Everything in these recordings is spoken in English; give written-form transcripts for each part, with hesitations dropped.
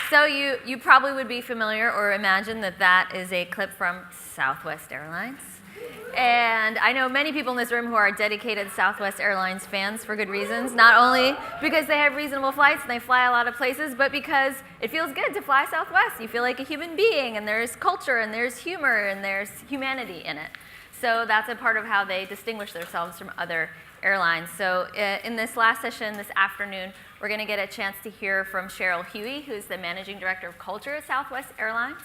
So you probably would be familiar or imagine that that is a clip from Southwest Airlines. And I know many people in this room who are dedicated Southwest Airlines fans for good reasons, not only because they have reasonable flights and they fly a lot of places, but because it feels good to fly Southwest. You feel like a human being, and there's culture, and there's humor, and there's humanity in it. So that's a part of how they distinguish themselves from other airlines. So in this last session this afternoon, we're going to get a chance to hear from Cheryl Hughey, who's the Managing Director of Culture at Southwest Airlines.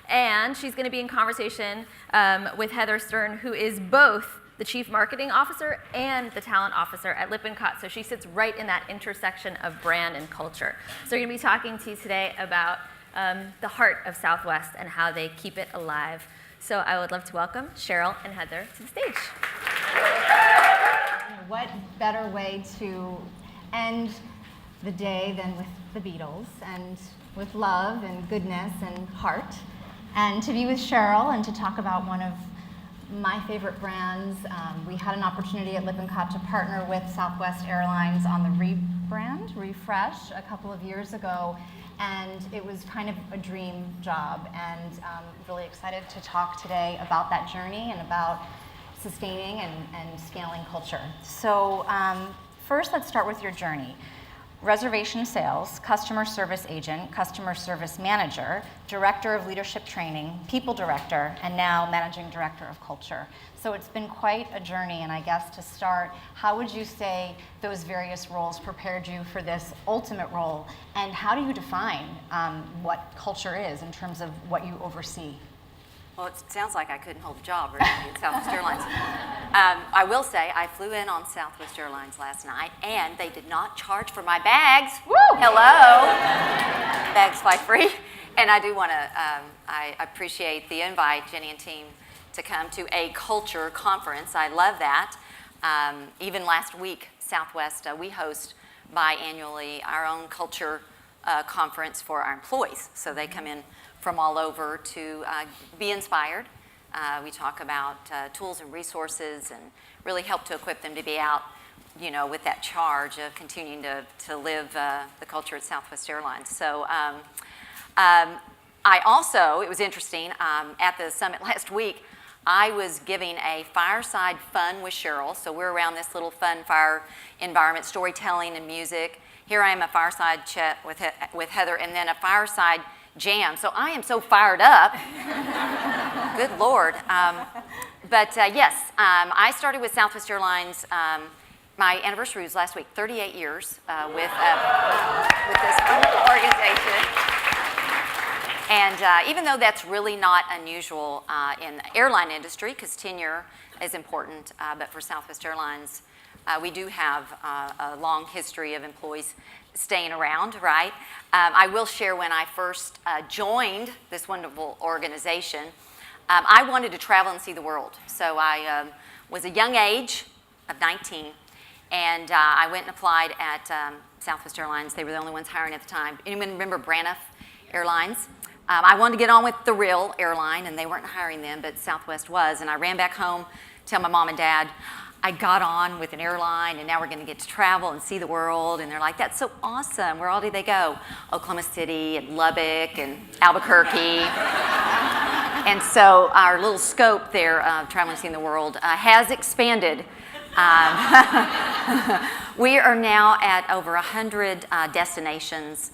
And she's going to be in conversation with Heather Stern, who is both the Chief Marketing Officer and the Talent Officer at Lippincott. So she sits right in that intersection of brand and culture. So we're going to be talking to you today about the heart of Southwest and how they keep it alive. So I would love to welcome Cheryl and Heather to the stage. What better way to end the day than with the Beatles, and with love and goodness and heart, and to be with Cheryl and to talk about one of my favorite brands. We had an opportunity at Lippincott to partner with Southwest Airlines on the refresh a couple of years ago, and it was kind of a dream job, and really excited to talk today about that journey and about sustaining and scaling culture. So first, let's start with your journey. Reservation sales, customer service agent, customer service manager, director of leadership training, people director, and now managing director of culture. So it's been quite a journey, and I guess to start, how would you say those various roles prepared you for this ultimate role, and how do you define what culture is in terms of what you oversee? Well, it sounds like I couldn't hold a job really at Southwest Airlines. I will say I flew in on Southwest Airlines last night, and they did not charge for my bags. Woo! Hello. Bags fly free. And I do want to, I appreciate the invite, Jenny and team, to come to a culture conference. I love that. Even last week, Southwest, we host biannually our own culture conference for our employees. So they come in from all over to be inspired. We talk about tools and resources and really help to equip them to be out, you know, with that charge of continuing to live the culture at Southwest Airlines. So I also, it was interesting, at the summit last week, I was giving a fireside fun with Cheryl. So we're around this little fun fire environment, storytelling and music. Here I am, a fireside chat with Heather, and then a fireside jam. So I am so fired up. Good Lord. But yes, I started with Southwest Airlines. My anniversary was last week, 38 years with this wonderful organization. And even though that's really not unusual in the airline industry, because tenure is important, but for Southwest Airlines, we do have a long history of employees staying around, right? I will share when I first joined this wonderful organization, I wanted to travel and see the world. So I was a young age of 19, and I went and applied at Southwest Airlines. They were the only ones hiring at the time. Anyone remember Braniff Airlines? I wanted to get on with the real airline, and they weren't hiring them, but Southwest was. And I ran back home, tell my mom and dad, I got on with an airline, and now we're going to get to travel and see the world. And they're like, that's so awesome. Where all did they go? Oklahoma City and Lubbock and Albuquerque. And so our little scope there of traveling and seeing the world has expanded. We are now at over 100 destinations.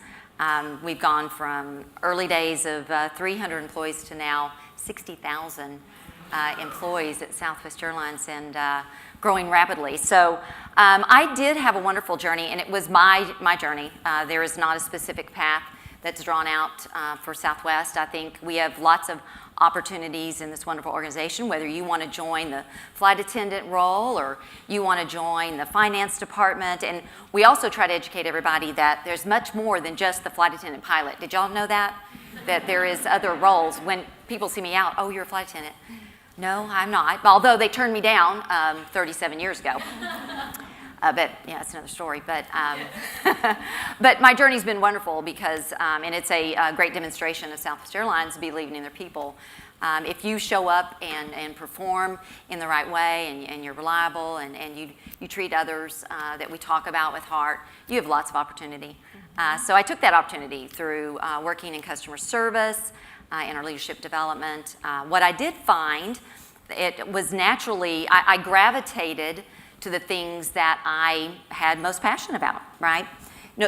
We've gone from early days of 300 employees to now 60,000 employees at Southwest Airlines, and growing rapidly. So I did have a wonderful journey, and it was my journey. There is not a specific path that's drawn out for Southwest. I think we have lots of opportunities in this wonderful organization, whether you want to join the flight attendant role or you want to join the finance department. And we also try to educate everybody that there's much more than just the flight attendant pilot. Did y'all know that? That there is other roles. When people see me out, oh, you're a flight attendant. No, I'm not, although they turned me down 37 years ago. But yeah, that's another story. But but my journey's been wonderful because, and it's a great demonstration of Southwest Airlines believing in their people. If you show up and perform in the right way, and you're reliable, and you treat others that we talk about with heart, you have lots of opportunity. So I took that opportunity through working in customer service, in our leadership development. What I did find, it was naturally, I gravitated to the things that I had most passion about, right?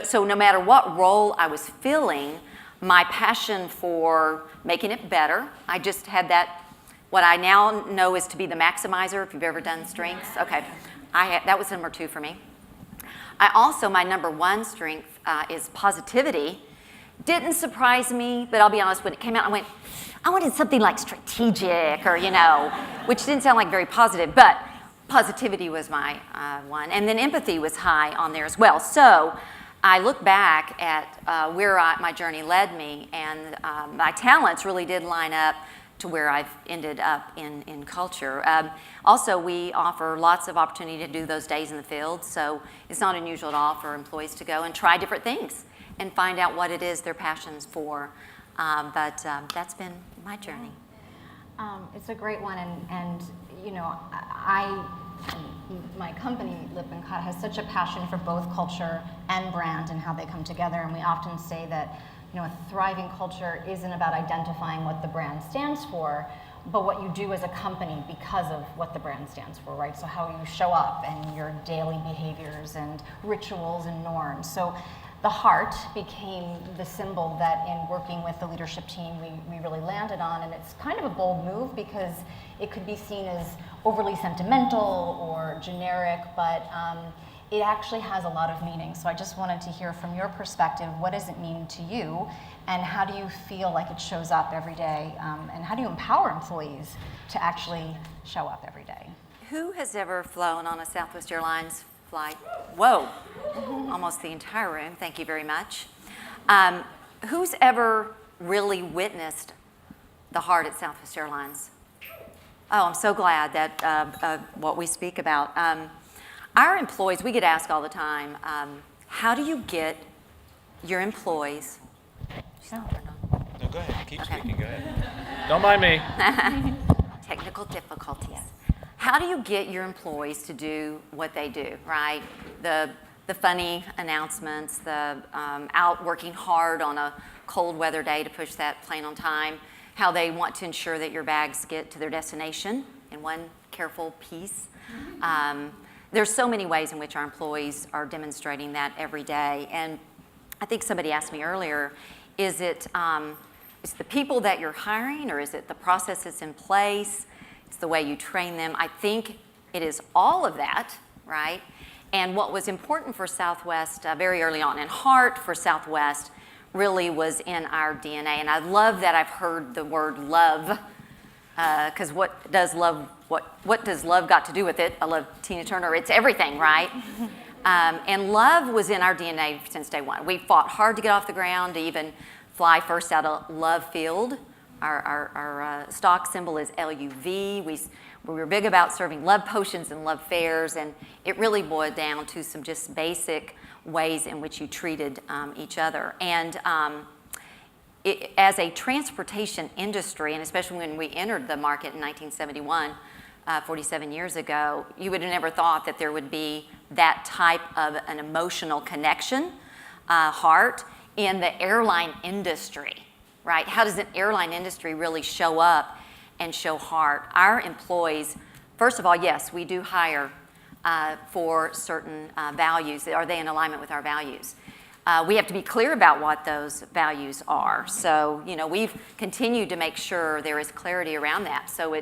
So no matter what role I was filling, my passion for making it better, I just had that, what I now know is to be the maximizer, if you've ever done strengths. Okay, that was number 2 for me. I also, my number 1 strength is positivity. Didn't surprise me, but I'll be honest, when it came out, I wanted something like strategic or, which didn't sound like very positive, but positivity was my one. And then empathy was high on there as well. So I look back at where my journey led me, and my talents really did line up to where I've ended up in culture. Also, we offer lots of opportunity to do those days in the field, so it's not unusual at all for employees to go and try different things and find out what it is their passion's for. But that's been my journey. It's a great one, and my company, Lippincott, has such a passion for both culture and brand and how they come together, and we often say that a thriving culture isn't about identifying what the brand stands for, but what you do as a company because of what the brand stands for, right? So how you show up and your daily behaviors and rituals and norms. So the heart became the symbol that in working with the leadership team we really landed on, and it's kind of a bold move because it could be seen as overly sentimental or generic, but it actually has a lot of meaning. So I just wanted to hear from your perspective, what does it mean to you, and how do you feel like it shows up every day, and how do you empower employees to actually show up every day? Who has ever flown on a Southwest Airlines flight? Whoa, almost the entire room, thank you very much. Who's ever really witnessed the heart at Southwest Airlines? Oh, I'm so glad that what we speak about. Our employees, we get asked all the time, how do you get your employees? No, go ahead. Keep speaking. Go ahead. Don't mind me. Technical difficulties. How do you get your employees to do what they do, right? The funny announcements, the out working hard on a cold weather day to push that plane on time, how they want to ensure that your bags get to their destination in one careful piece. There's so many ways in which our employees are demonstrating that every day. And I think somebody asked me earlier, is it the people that you're hiring, or is it the processes in place? It's the way you train them. I think it is all of that, right? And what was important for Southwest very early on, and heart for Southwest, really was in our DNA. And I love that I've heard the word love, because what does love got to do with it? I love Tina Turner. It's everything, right? And love was in our DNA since day one. We fought hard to get off the ground, to even fly first out of Love Field. Our stock symbol is LUV. We were big about serving love potions and love fairs, and it really boiled down to some just basic ways in which you treated each other. And as a transportation industry, and especially when we entered the market in 1971, 47 years ago, you would have never thought that there would be that type of an emotional connection, heart, in the airline industry, right? How does an airline industry really show up and show heart? Our employees, first of all, yes, we do hire for certain values. Are they in alignment with our values? We have to be clear about what those values are. So, we've continued to make sure there is clarity around that. So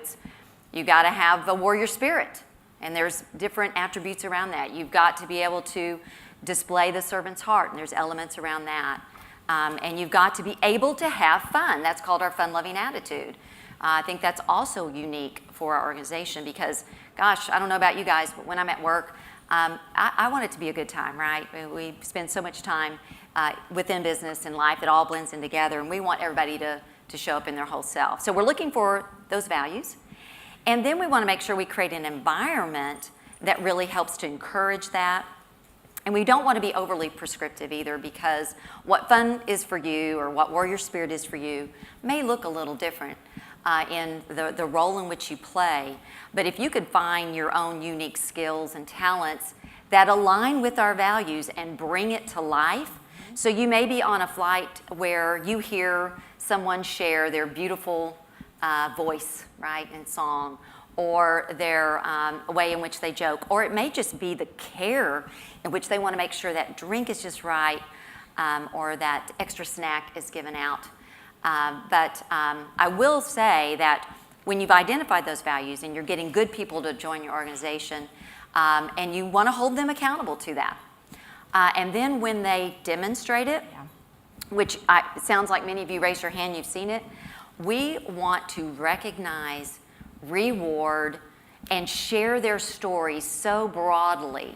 you got to have a warrior spirit, and there's different attributes around that. You've got to be able to display the servant's heart, and there's elements around that. And you've got to be able to have fun. That's called our fun-loving attitude. I think that's also unique for our organization because, gosh, I don't know about you guys, but when I'm at work, I want it to be a good time, right? We spend so much time within business and life. It all blends in together, and we want everybody to show up in their whole self. So we're looking for those values. And then we want to make sure we create an environment that really helps to encourage that. And we don't want to be overly prescriptive either, because what fun is for you or what warrior spirit is for you may look a little different in the role in which you play. But if you could find your own unique skills and talents that align with our values and bring it to life, So you may be on a flight where you hear someone share their beautiful voice, right, and song, or their way in which they joke, or it may just be the care in which they want to make sure that drink is just right, or that extra snack is given out. But I will say that when you've identified those values and you're getting good people to join your organization, and you want to hold them accountable to that, and then when they demonstrate it, which it sounds like many of you raised your hand, you've seen it, we want to recognize, reward, and share their stories so broadly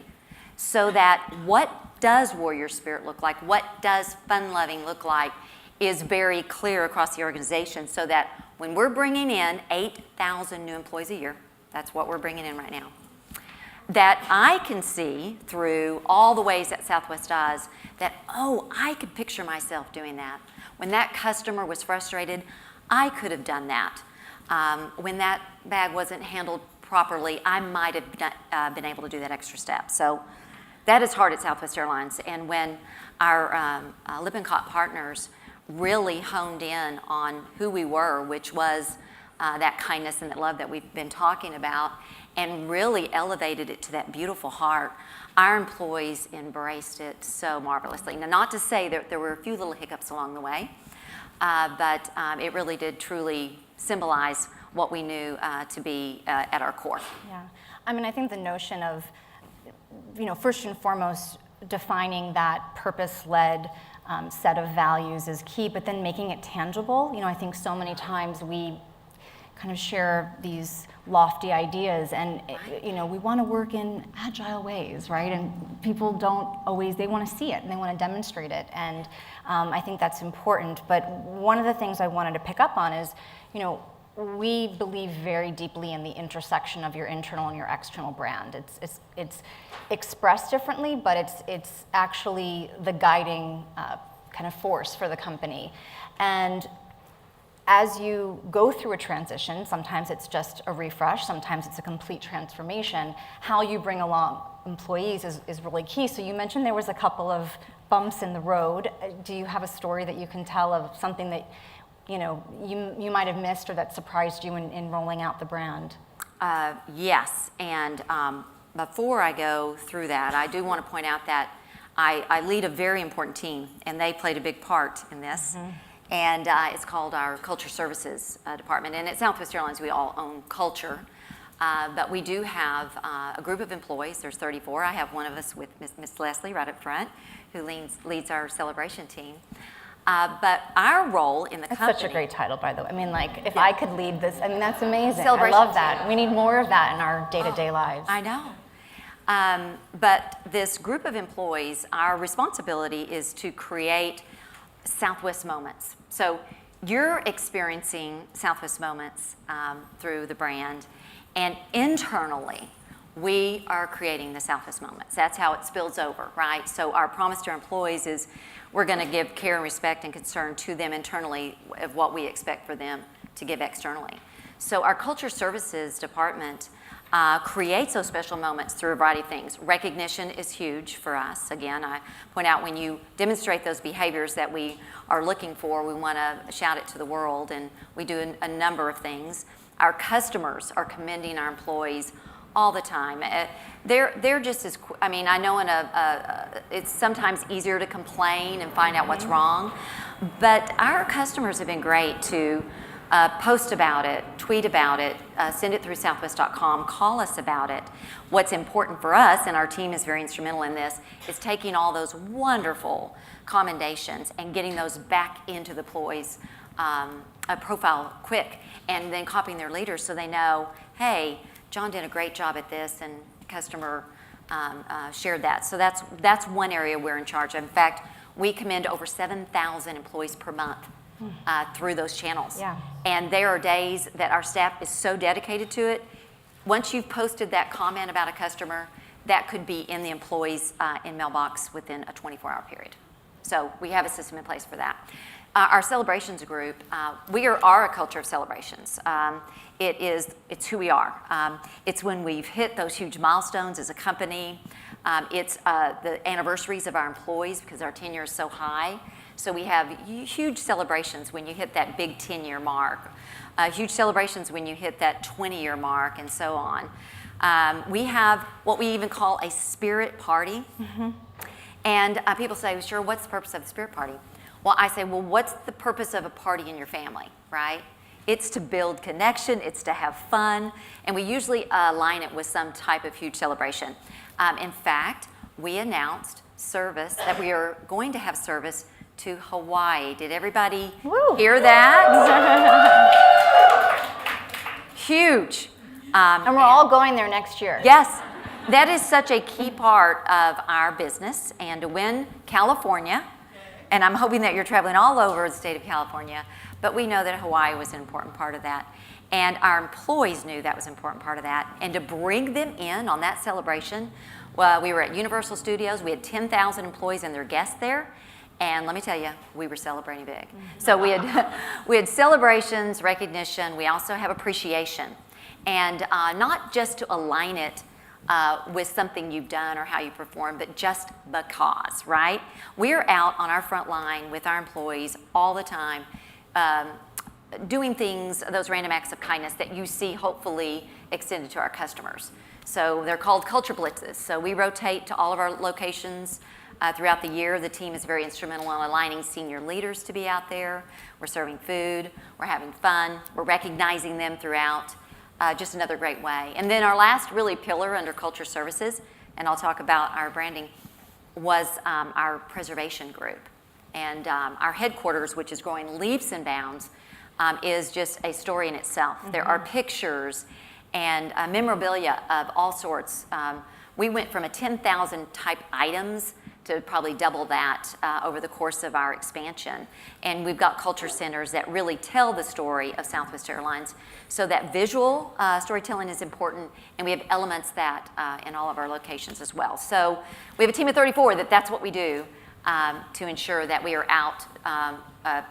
so that what does warrior spirit look like, what does fun-loving look like, is very clear across the organization, so that when we're bringing in 8,000 new employees a year, that's what we're bringing in right now, that I can see through all the ways that Southwest does that, oh, I could picture myself doing that. When that customer was frustrated, I could have done that. When that bag wasn't handled properly, I might have been able to do that extra step. So that is hard at Southwest Airlines. And when our Lippincott partners really honed in on who we were, which was that kindness and that love that we've been talking about, and really elevated it to that beautiful heart, our employees embraced it so marvelously. Now, not to say that there were a few little hiccups along the way, but it really did truly symbolize what we knew to be at our core. Yeah, I mean, I think the notion of, first and foremost, defining that purpose-led set of values is key, but then making it tangible. I think so many times we kind of share these lofty ideas, and we want to work in agile ways, right? And people don't always, they want to see it and they want to demonstrate it, and I think that's important. But one of the things I wanted to pick up on is, we believe very deeply in the intersection of your internal and your external brand. It's expressed differently, but it's actually the guiding kind of force for the company. And as you go through a transition, sometimes it's just a refresh, sometimes it's a complete transformation, how you bring along employees is really key. So you mentioned there was a couple of bumps in the road. Do you have a story that you can tell of something that you might have missed or that surprised you in rolling out the brand? Yes, and before I go through that, I do want to point out that I lead a very important team, and they played a big part in this. Mm-hmm. And it's called our Culture Services Department. And at Southwest Airlines, we all own culture. But we do have a group of employees. There's 34. I have one of us with Miss Leslie right up front, who leads our celebration team. But our role in the company... That's such a great title, by the way. I mean, if I could lead this, that's amazing. Celebration I love that. team. We need more of that in our day-to-day lives. I know. But this group of employees, our responsibility is to create Southwest moments. So you're experiencing Southwest moments through the brand, and internally, we are creating the Southwest moments. That's how it spills over, right? So our promise to our employees is we're going to give care and respect and concern to them internally of what we expect for them to give externally. So our Culture Services Department creates those special moments through a variety of things. Recognition is huge for us. Again, I point out when you demonstrate those behaviors that we are looking for, we want to shout it to the world, and we do a number of things. Our customers are commending our employees all the time. They're just as, I know it's sometimes easier to complain and find out what's wrong, but our customers have been great to post about it, tweet about it, send it through southwest.com, call us about it. What's important for us, and our team is very instrumental in this, is taking all those wonderful commendations and getting those back into the employees' profile quick, and then copying their leaders so they know, hey, John did a great job at this, and customer shared that. So that's one area we're in charge of. In fact, we commend over 7,000 employees per month through those channels. Yeah. And there are days that our staff is so dedicated to it. Once you've posted that comment about a customer, that could be in the employee's in mailbox within a 24-hour period. So we have a system in place for that. Our celebrations group, we are a culture of celebrations. It's who we are. It's when we've hit those huge milestones as a company. It's the anniversaries of our employees because our tenure is so high. So we have huge celebrations when you hit that big 10-year mark, huge celebrations when you hit that 20-year mark, and so on. We have what we even call a spirit party. And people say, sure, what's the purpose of the spirit party? Well, I say, well, what's the purpose of a party in your family, right? It's to build connection, it's to have fun, and we usually align it with some type of huge celebration. In fact, we announced service, that we are going to have service to Hawaii. Did everybody hear that? Huge. And we're all going there next year. Yes, that is such a key part of our business, and to win California, and I'm hoping that you're traveling all over the state of California, but we know that Hawaii was an important part of that. And our employees knew that was an important part of that. And to bring them in on that celebration, well, we were at Universal Studios. We had 10,000 employees and their guests there. And let me tell you, we were celebrating big. So we had celebrations, recognition. We also have appreciation. And not just to align it with something you've done or how you perform, but just because, right? We're out on our front line with our employees all the time, doing things, those random acts of kindness that you see hopefully extended to our customers. So they're called culture blitzes. So we rotate to all of our locations throughout the year. The team is very instrumental in aligning senior leaders to be out there. We're serving food, we're having fun, we're recognizing them throughout. Just another great way. And then our last really pillar under culture services, and I'll talk about our branding, was our preservation group. And our headquarters, which is growing leaps and bounds, is just a story in itself. There are pictures and memorabilia of all sorts. We went from a 10,000 type items to probably double that over the course of our expansion. And we've got culture centers that really tell the story of Southwest Airlines. So that visual storytelling is important, and we have elements that in all of our locations as well. So we have a team of 34 that's what we do to ensure that we are out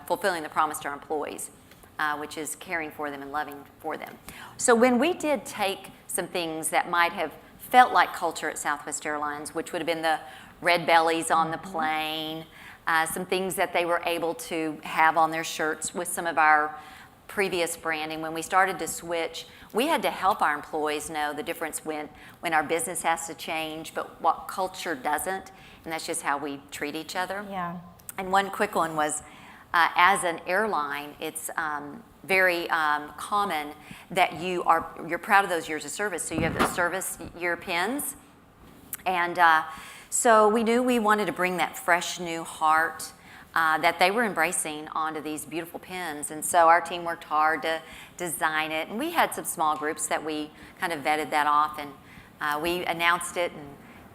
fulfilling the promise to our employees, which is caring for them and loving for them. So when we did take some things that might have felt like culture at Southwest Airlines, which would have been the red bellies on the plane, some things that they were able to have on their shirts with some of our previous branding. When we started to switch, we had to help our employees know the difference when our business has to change, but what culture doesn't, and that's just how we treat each other. Yeah. And one quick one was, as an airline, it's very common that you're proud of those years of service. So you have the service year pins, and so we knew we wanted to bring that fresh new heart that they were embracing onto these beautiful pins. And so our team worked hard to design it. And we had some small groups that we kind of vetted that off. And we announced it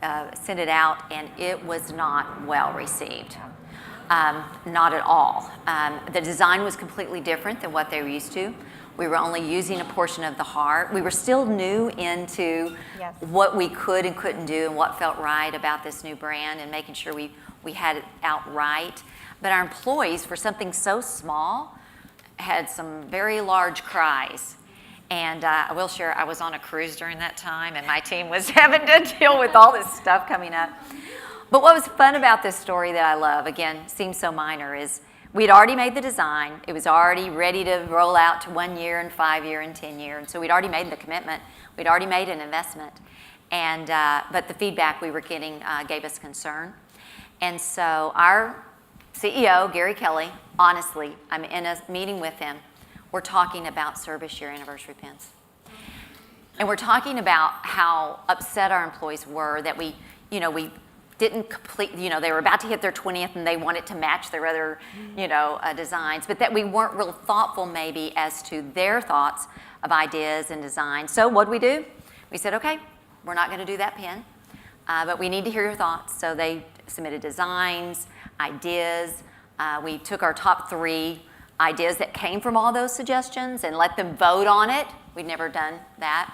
and sent it out. And it was not well received. Not at all. The design was completely different than what they were used to. We were only using a portion of the heart. We were still new into what we could and couldn't do and what felt right about this new brand and making sure we had it out right. But our employees, for something so small, had some very large cries. And I will share, I was on a cruise during that time, and my team was having to deal with all this stuff coming up. But what was fun about this story that I love, again, seems so minor, is we'd already made the design. It was already ready to roll out to 1 year and 5 year and 10 year. And so we'd already made the commitment. We'd already made an investment. And but the feedback we were getting gave us concern. And so our CEO, Gary Kelly, honestly, I'm in a meeting with him. We're talking about service year anniversary pins. And we're talking about how upset our employees were that we didn't complete, they were about to hit their 20th and they wanted to match their other, designs, but that we weren't real thoughtful maybe as to their thoughts of ideas and design. So what do? We said, okay, we're not going to do that pin, but we need to hear your thoughts. So they submitted designs, ideas. We took our top 3 ideas that came from all those suggestions and let them vote on it. We'd never done that.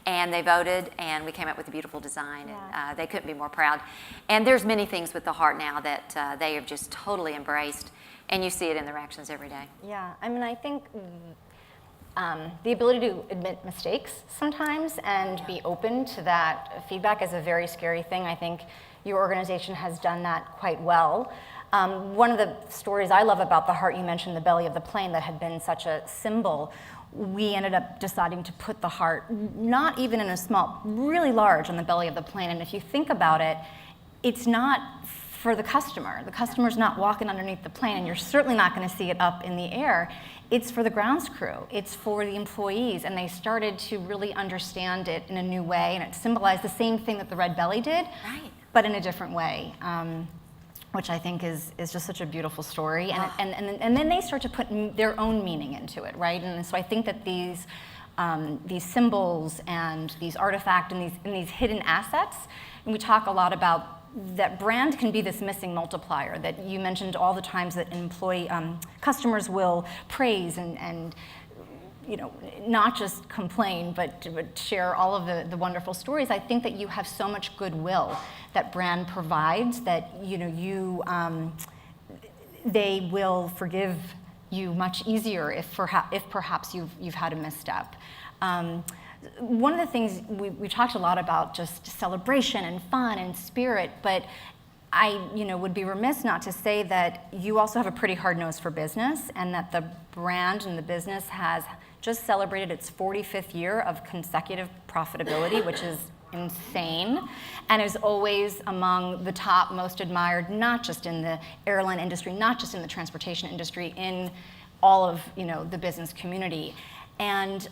And they voted, and we came up with a beautiful design, and they couldn't be more proud. And there's many things with the heart now that they have just totally embraced, and you see it in their actions every day. Yeah, I mean, I think the ability to admit mistakes sometimes and be open to that feedback is a very scary thing. I think your organization has done that quite well. One of the stories I love about the heart, you mentioned the belly of the plane that had been such a symbol. We ended up deciding to put the heart, not even in a small, really large on the belly of the plane. And if you think about it, it's not for the customer. The customer's not walking underneath the plane, and you're certainly not going to see it up in the air. It's for the grounds crew. It's for the employees, and they started to really understand it in a new way, and it symbolized the same thing that the red belly did, Right. but in a different way. Which I think is just such a beautiful story. And then they start to put their own meaning into it, right? And so I think that these symbols and these artifacts and these hidden assets, and we talk a lot about that brand can be this missing multiplier that you mentioned all the times that customers will praise and not just complain, but share all of the wonderful stories. I think that you have so much goodwill that brand provides that they will forgive you much easier if perhaps you've had a misstep. One of the things we talked a lot about just celebration and fun and spirit, but I would be remiss not to say that you also have a pretty hard nose for business, and that the brand and the business has just celebrated its 45th year of consecutive profitability, which is insane, and is always among the top most admired, not just in the airline industry, not just in the transportation industry, in all of the business community. And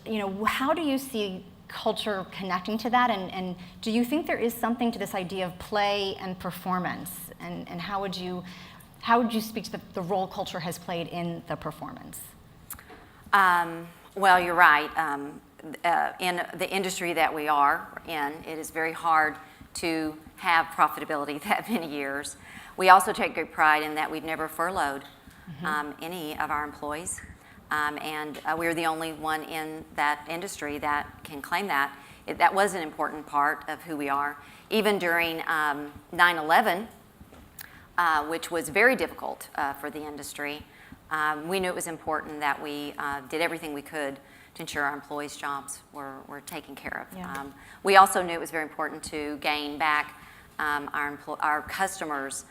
how do you see culture connecting to that, and do you think there is something to this idea of play and performance, and how would you speak to the role culture has played in the performance? Well, you're right. In the industry that we are in, it is very hard to have profitability that many years. We also take great pride in that we've never furloughed any of our employees. And we're the only one in that industry that can claim that. That was an important part of who we are. Even during 9/11, which was very difficult for the industry, we knew it was important that we did everything we could to ensure our employees' jobs were taken care of. Yeah. We also knew it was very important to gain back our customers'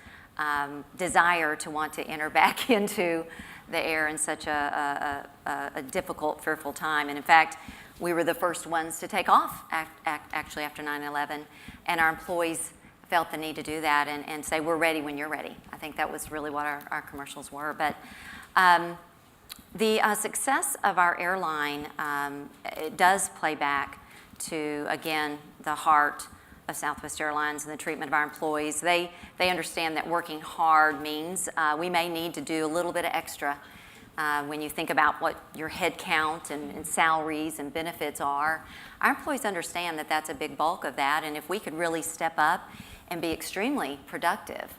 desire to want to enter back into the air in such a difficult, fearful time. And in fact, we were the first ones to take off actually after 9/11, and our employees felt the need to do that and say, we're ready when you're ready. I think that was really what our commercials were. But the success of our airline, it does play back to, again, the heart of Southwest Airlines and the treatment of our employees. They understand that working hard means we may need to do a little bit of extra when you think about what your head count and salaries and benefits are. Our employees understand that that's a big bulk of that, and if we could really step up and be extremely productive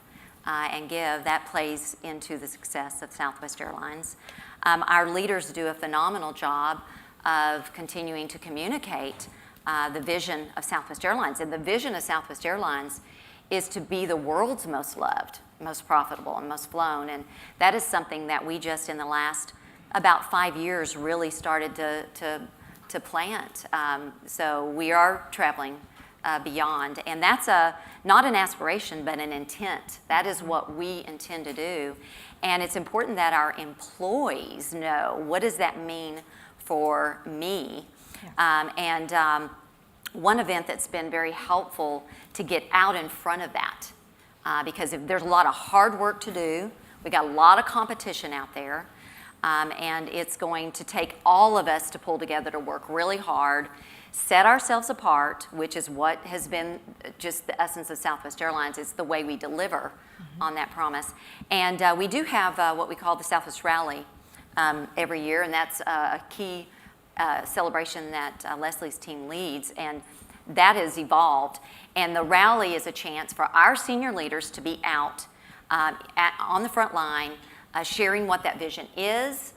and give, that plays into the success of Southwest Airlines. Our leaders do a phenomenal job of continuing to communicate the vision of Southwest Airlines. And the vision of Southwest Airlines is to be the world's most loved, most profitable, and most flown. And that is something that we just in the last about 5 years really started to plant. So we are traveling beyond. And that's not an aspiration, but an intent. That is what we intend to do. And it's important that our employees know, what does that mean for me? Yeah. One event that's been very helpful to get out in front of that, because if there's a lot of hard work to do, we got a lot of competition out there, and it's going to take all of us to pull together to work really hard, set ourselves apart, which is what has been just the essence of Southwest Airlines. It's the way we deliver on that promise. And we do have what we call the Southwest Rally every year, and that's a key celebration that Leslie's team leads, and that has evolved. And the rally is a chance for our senior leaders to be out on the front line, sharing what that vision is,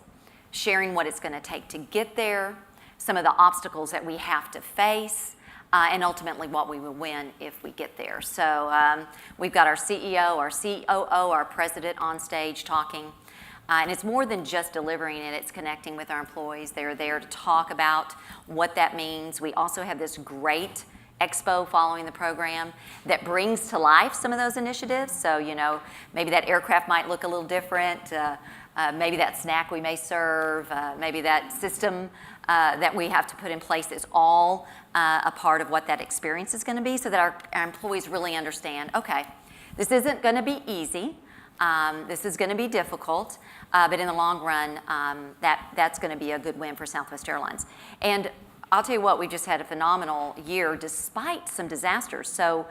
sharing what it's going to take to get there, some of the obstacles that we have to face, and ultimately what we will win if we get there. So we've got our CEO, our COO, our president on stage talking. And it's more than just delivering it, it's connecting with our employees. They're there to talk about what that means. We also have this great expo following the program that brings to life some of those initiatives. So, maybe that aircraft might look a little different. Maybe that snack we may serve, maybe that system that we have to put in place is all a part of what that experience is going to be, so that our employees really understand, okay, this isn't going to be easy, this is going to be difficult, but in the long run, that's going to be a good win for Southwest Airlines. And I'll tell you what, we just had a phenomenal year despite some disasters. So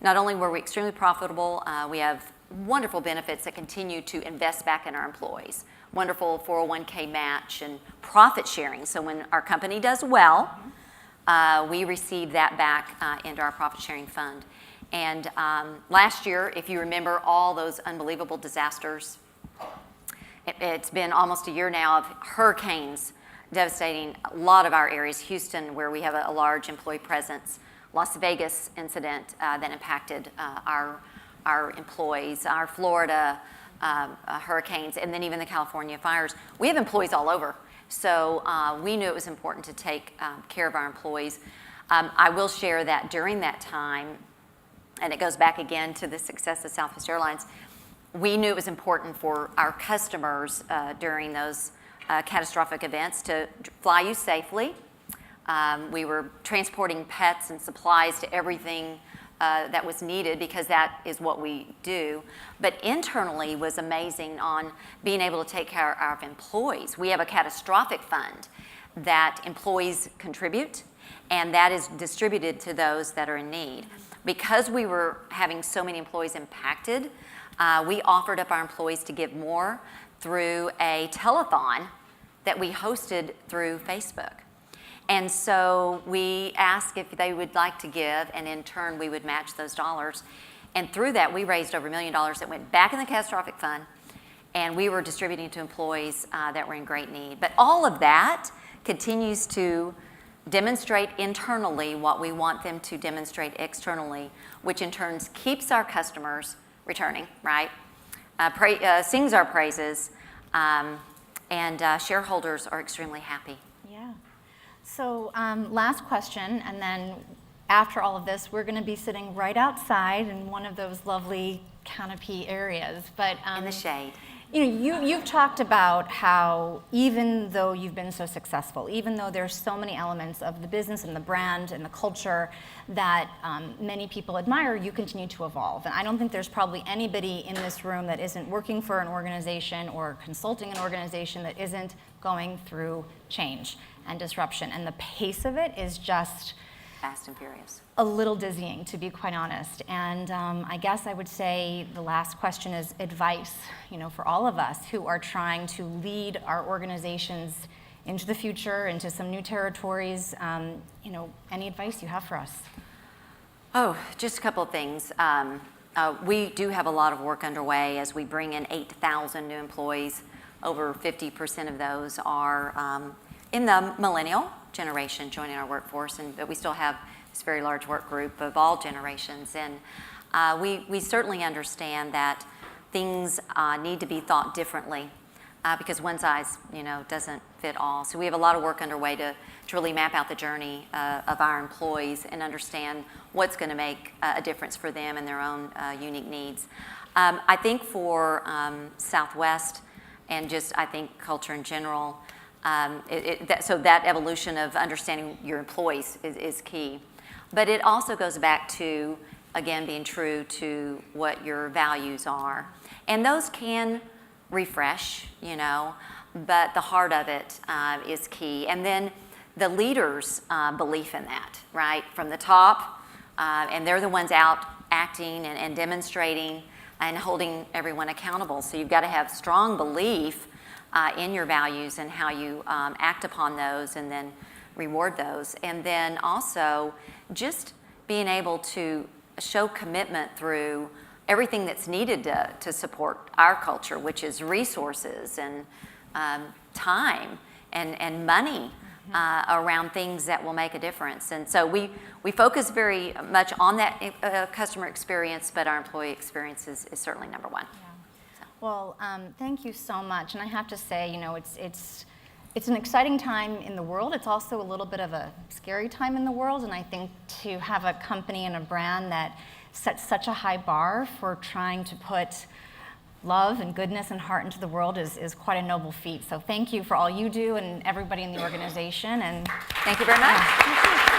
not only were we extremely profitable, we have wonderful benefits that continue to invest back in our employees. Wonderful 401k match and profit sharing. So when our company does well, we receive that back into our profit sharing fund. And last year, if you remember all those unbelievable disasters, it's been almost a year now of hurricanes devastating a lot of our areas. Houston, where we have a large employee presence. Las Vegas incident that impacted our employees. Our Florida hurricanes, and then even the California fires. We have employees all over. So we knew it was important to take care of our employees. I will share that during that time, and it goes back again to the success of Southwest Airlines, we knew it was important for our customers during those catastrophic events to fly you safely. We were transporting pets and supplies to everything that was needed, because that is what we do. But internally was amazing on being able to take care of employees. We have a catastrophic fund that employees contribute, and that is distributed to those that are in need. Because we were having so many employees impacted, we offered up our employees to give more through a telethon that we hosted through Facebook. And so we asked if they would like to give, and in turn we would match those dollars. And through that, we raised over $1 million that went back in the catastrophic fund, and we were distributing to employees that were in great need. But all of that continues to demonstrate internally what we want them to demonstrate externally, which in turn keeps our customers returning, right? Sings our praises, and shareholders are extremely happy. Yeah. So last question, and then after all of this, we're going to be sitting right outside in one of those lovely canopy areas. But In the shade. You've talked about how even though you've been so successful, even though there's so many elements of the business and the brand and the culture that many people admire, you continue to evolve. And I don't think there's probably anybody in this room that isn't working for an organization or consulting an organization that isn't going through change and disruption. And the pace of it is just Fast and furious. a little dizzying, to be quite honest. And I guess I would say the last question is advice, for all of us who are trying to lead our organizations into the future, into some new territories. Any advice you have for us? Oh, just a couple of things. We do have a lot of work underway as we bring in 8,000 new employees. Over 50% of those are in the millennial generation joining our workforce, but we still have this very large work group of all generations. And we certainly understand that things need to be thought differently because one size, doesn't fit all. So we have a lot of work underway to really map out the journey of our employees and understand what's going to make a difference for them and their own unique needs. I think for Southwest and just I think culture in general, so that evolution of understanding your employees is key. But it also goes back to, again, being true to what your values are. And those can refresh, but the heart of it is key. And then the leaders' belief in that, right, from the top, and they're the ones out acting and demonstrating and holding everyone accountable. So you've got to have strong belief in your values and how you act upon those and then reward those. And then also just being able to show commitment through everything that's needed to support our culture, which is resources and time and money around things that will make a difference. And so we focus very much on that customer experience, but our employee experience is certainly number one. Yeah. Well, thank you so much. And I have to say, you know, it's an exciting time in the world. It's also a little bit of a scary time in the world. And I think to have a company and a brand that sets such a high bar for trying to put love and goodness and heart into the world is quite a noble feat. So thank you for all you do and everybody in the organization. And Thank you very much. Thank you.